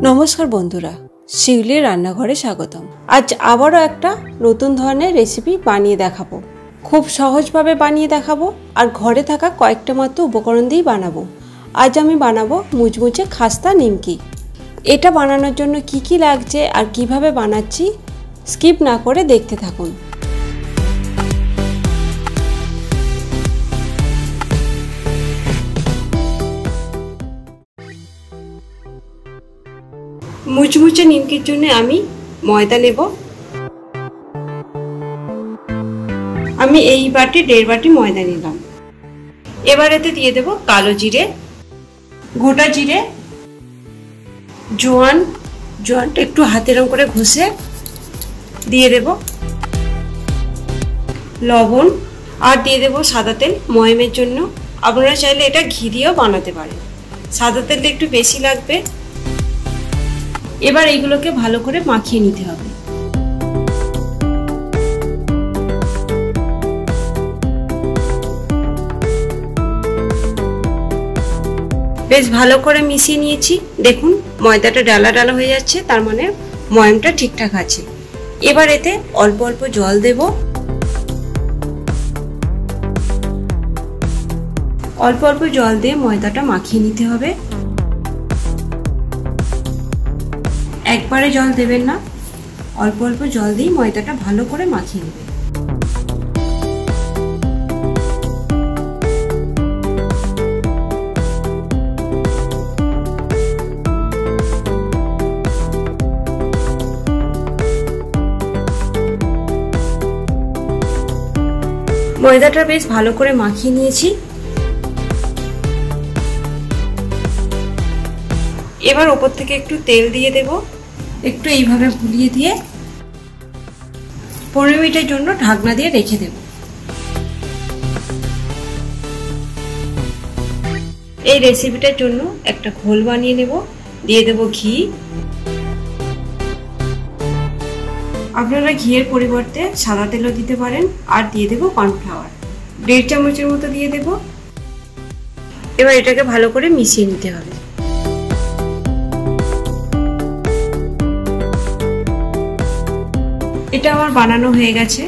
নমস্কার বন্ধুরা, শিউলির রান্নাঘরে স্বাগতম। আজ আবারও একটা নতুন ধরনের রেসিপি বানিয়ে দেখাবো। খুব সহজভাবে বানিয়ে দেখাবো আর ঘরে থাকা কয়েকটা মাত্র উপকরণ দিয়েই বানাবো। আজ আমি বানাবো মুচমুচে খাস্তা নিমকি। এটা বানানোর জন্য কি কি লাগছে আর কিভাবে বানাচ্ছি স্কিপ না করে দেখতে থাকুন। মুচমুচে নিমকির জন্য আমি ময়দা নেব। আমি এই বাটি 1.5 বাটি ময়দা নিলাম। এবার এতে দিয়ে দেব কালো জিরে, গোটা জিরে, জোয়ানটা একটু হাতে এরকম করে ঘষে দিয়ে দেব, লবণ, আর দিয়ে দেব সাদা তেল ময়মের জন্য। আপনারা চাইলে এটা ঘি দিয়েও বানাতে পারেন, সাদা তেলটা একটু বেশি লাগবে। এবার এইগুলোকে ভালো করে মাখিয়ে নিতে হবে। বেশ ভালো করে মিশিয়ে নিয়েছি। দেখুন ময়দাটা ডালা ডালা হয়ে যাচ্ছে, তার মানে ময়মটা ঠিকঠাক আছে। এবার এতে অল্প অল্প জল দেব। অল্প অল্প জল দিয়ে ময়দাটা মাখিয়ে নিতে হবে। একবারে জল দেবেন না, অল্প অল্প জল দিয়ে ময়দাটা ভালো করে মাখিয়ে নেবেন। ময়দাটা বেশ ভালো করে মাখিয়ে নিয়েছি। এবার ওপর থেকে একটু তেল দিয়ে দেব, একটু এইভাবে বুলিয়ে দিয়ে 15 মিনিটের জন্য ঢাকনা দিয়ে রেখে দেব। এই রেসিপিটার জন্য একটা ঘোল বানিয়ে নেব। দিয়ে দেব ঘি। আপনারা ঘিয়ের পরিবর্তে সাদা তেলও দিতে পারেন। আর দিয়ে দেব কর্নফ্লাওয়ার 1.5 চামচের মতো দিয়ে দেব। এবার এটাকে ভালো করে মিশিয়ে নিতে হবে। এটা আমার বানানো হয়ে গেছে।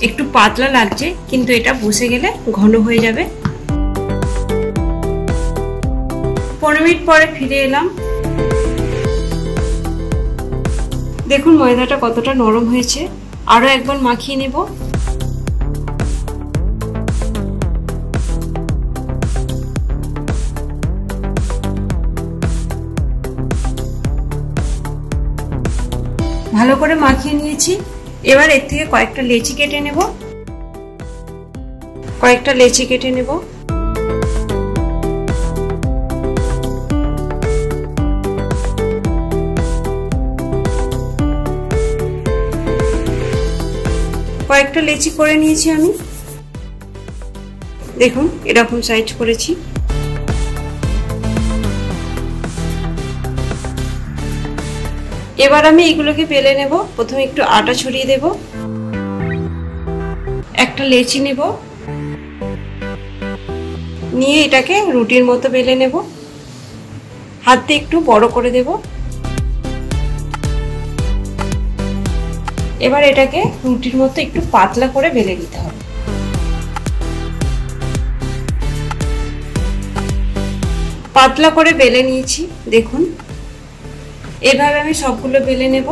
একটু পাতলা লাগছে, কিন্তু এটা বসে গেলে ঘন হয়ে যাবে। 15 মিনিট পরে ফিরে এলাম। দেখুন ময়দাটা কতটা নরম হয়েছে। আরো একবার মাখিয়ে নেব। ভালো করে মাখিয়ে নিয়েছি। এবার এর থেকে কয়েকটা লেচি কেটে নেব। কয়েকটা লেচি করে নিয়েছি আমি। দেখুন এরকম সাইজ করেছি। এবার আমি এগুলোকে বেলে নেব। প্রথমে একটু আটা ছড়িয়ে দেব। একটা লেচি নেব, নিয়ে এটাকে রুটির মতো বেলে নেব। হাত দিয়ে একটু বড় করে দেব। এবার এটাকে রুটির মতো একটু পাতলা করে বেলে নিতে হবে। পাতলা করে বেলে নিয়েছি। দেখুন এভাবে আমি সবগুলো বেলে নেব।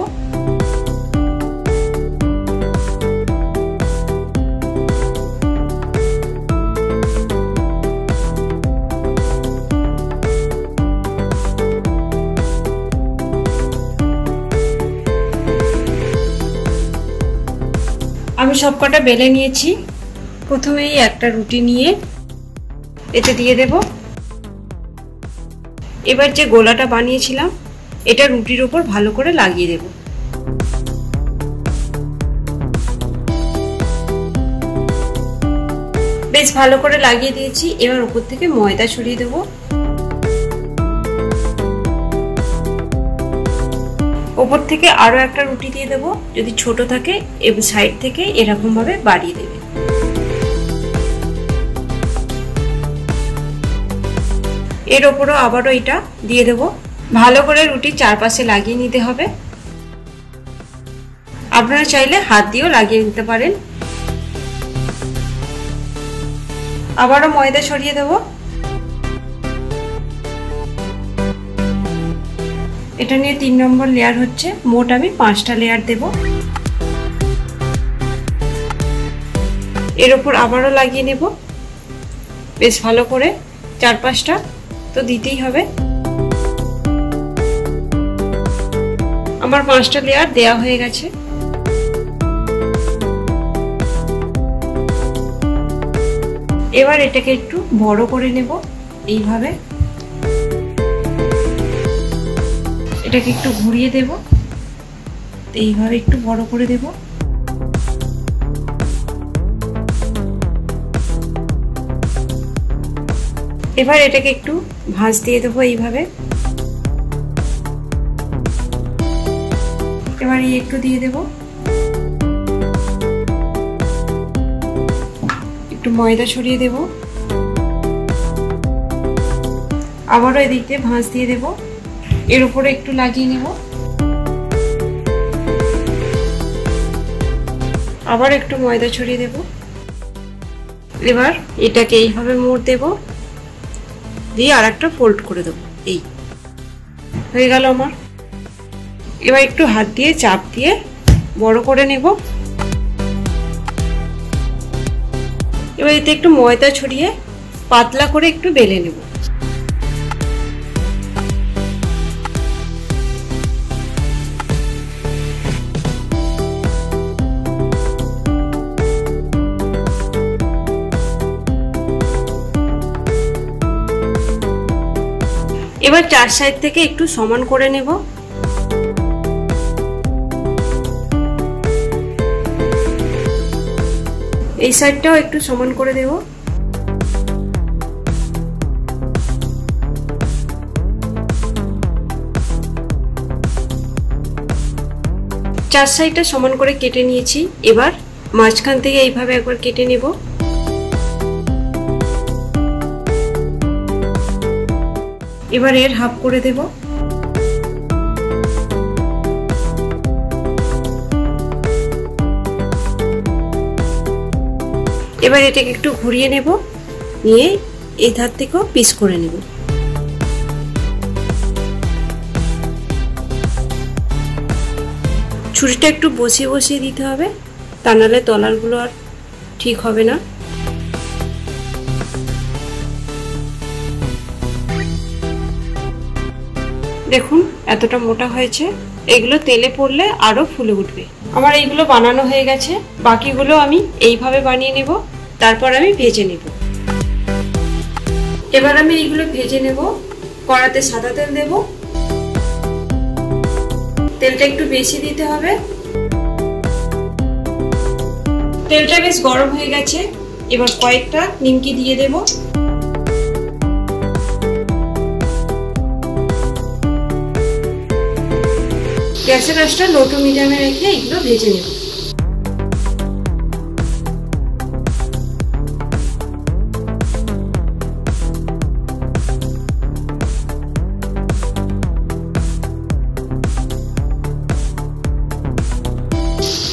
আমি সবকটা বেলে নিয়েছি। প্রথমেই একটা রুটি নিয়ে এতে দিয়ে দেব। এবার যে গোলাটা বানিয়েছিলাম এটা রুটির উপর ভালো করে লাগিয়ে দেব। বেশ ভালো করে লাগিয়ে দিয়েছি। এবার উপর থেকে ময়দা ছড়িয়ে দেব। উপর থেকে আরো একটা রুটি দিয়ে দেব। যদি ছোট থাকে সাইড থেকে এরকম ভাবে বাড়িয়ে দেবে। এর ওপরও আবারও এটা দিয়ে দেব। ভালো করে রুটির চারপাশে লাগিয়ে নিতে হবে। আপনারা চাইলে হাত দিয়েও লাগিয়ে নিতে পারেন। আবারও ময়দা ছড়িয়ে দেব। এটা নিয়ে 3 নম্বর লেয়ার হচ্ছে, মোট আমি 5টা লেয়ার দেব। এর উপর আবারও লাগিয়ে নেব বেশ ভালো করে, 4-5টা তো দিতেই হবে। আমার 5টা লেয়ার দেয়া হয়ে গেছে। এবার এটাকে একটু বড় করে নেব এইভাবে। এটাকে একটু ঘুরিয়ে দেব, এইভাবে একটু বড় করে দেব। এবার এটাকে একটু ভাঁজ দিয়ে দেবো এইভাবে। এবার একটু দিয়ে দেব, একটু ময়দা ছড়িয়ে দেব। আবারও এদিক দিয়ে ভাঁজ দিয়ে দেব, এর উপরে একটু লাগিয়ে নেব। আবার একটু ময়দা ছড়িয়ে দেব। এবার এটাকে এইভাবে মোড় দেব, দিয়ে আর একটা ফোল্ড করে দেব। এই হয়ে গেল আমার। এবার একটু হাত দিয়ে চাপ দিয়ে বড় করে নেব। এবার এতে একটু ময়দা ছড়িয়ে পাতলা করে একটু বেলে নেব। এবার 4 সাইড থেকে একটু সমান করে নেব। এই সাইডটাও একটু সমান করে দেব। চার সাইডটা সমান করে কেটে নিয়েছি। এবার মাঝখান থেকে এইভাবে একবার কেটে নেব। এবার এর হাফ করে দেব। এবার এটাকে একটু ঘুরিয়ে নেব, নিয়ে এই ধার থেকেও পিস করে নেব। ছুরিটা একটু বসিয়ে বসিয়ে দিতে হবে, তা নাহলে তলারগুলো আর ঠিক হবে না। দেখুন এতটা মোটা হয়েছে। এগুলো তেলে পড়লে আরো ফুলে উঠবে। আমার এইগুলো বানানো হয়ে গেছে, বাকিগুলো আমি এইভাবে বানিয়ে নেব, তারপর আমি ভেজে নেব। এবার আমি এইগুলো ভেজে নেব। কড়াতে সাদা তেল দেব। তেলটা একটু বেশি দিতে হবে। তেলটা বেশ গরম হয়ে গেছে। এবার কয়েকটা নিমকি দিয়ে দেব। গ্যাসের আঁচটা লো টু মিডিয়ামে রেখে এগুলো ভেজে নেব।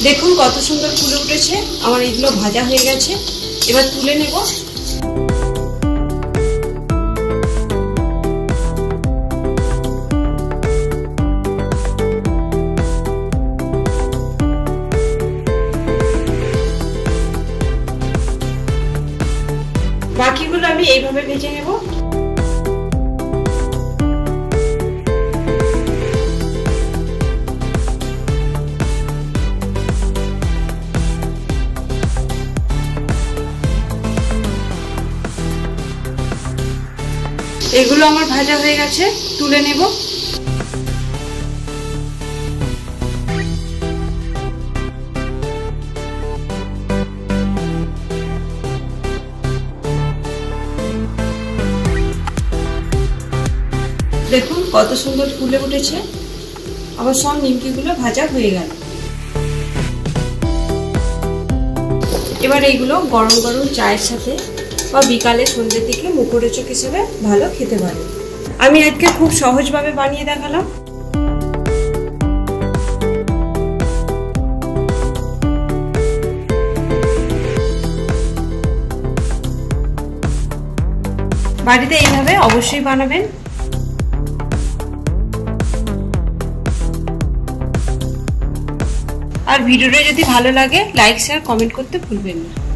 দেখুন কত সুন্দর ফুলে উঠেছে। আমার এগুলো ভাজা হয়ে গেছে। এবার তুলে নেব। বাকিগুলো আমি এইভাবে ভেজে নেব। এগুলো আমার ভাজা হয়ে গেছে, তুলে নেব। দেখুন কত সুন্দর ফুলে উঠেছে। আবার সব নিমকিগুলো ভাজা হয়ে গেল। এবার এইগুলো গরম গরম চায়ের সাথে বা বিকালে সন্ধ্যের দিকে মুখরোচক হিসেবে ভালো খেতে পারেন। আমি আজকে খুব সহজভাবে বানিয়ে দেখালাম। বাড়িতে এইভাবে অবশ্যই বানাবেন। আর ভিডিওটা যদি ভালো লাগে লাইক শেয়ার কমেন্ট করতে ভুলবেন না।